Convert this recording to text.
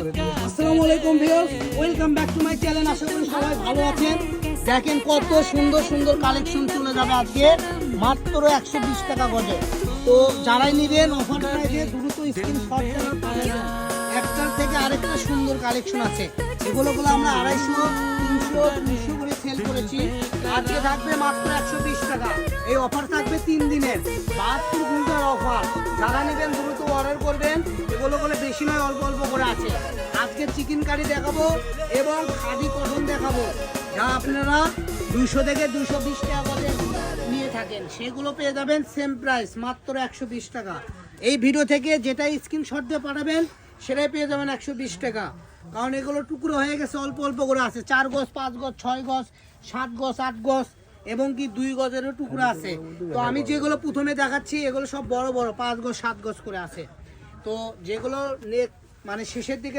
আসসালামু আলাইকুম viewers, welcome back to my channel. আশা করি সবাই ভালো আছেন। দেখেন কত সুন্দর সুন্দর কালেকশন চলে যাবে আজকে মাত্র 120 টাকা গজে। তো যারাই নেবেন অফার প্রাইসে দ্রুত স্ক্রিনশট করে একটার থেকে আরেকটা সুন্দর কালেকশন আছে। এগুলো আমরা 250, 300, 200 করে সেল করেছি। আজকে থাকবে মাত্র 120 টাকা। এই অফার থাকবে 3 দিনের, 72 ঘন্টার অফার। যারা নেবেন দ্রুত অর্ডার করবেন। এগুলো বেশি নয়, অল্প অল্প করে আছে। আজকে চিকেন কারি দেখাবো এবং খাদি কটন দেখাবো, যা আপনারা 200 থেকে 220 টাকা করে নিয়ে থাকেন, সেগুলো পেয়ে যাবেন সেম প্রাইস মাত্র 120 টাকা। এই ভিডিও থেকে যেটা স্ক্রিনশট দিয়ে পাঠাবেন সেটাই পেয়ে যাবেন 120 টাকা। কারণ এগুলো টুকরো হয়ে গেছে, অল্প অল্প করে আছে। 4 গজ, 5 গজ, 6 গজ, 7 গজ, 8 গজ এবং কি 2 গজেরও টুকরো আছে। তো আমি যেগুলো প্রথমে দেখাচ্ছি এগুলো সব বড় বড় 5 গজ, 7 গজ করে আছে। তো যেগুলো মানে শেষের দিকে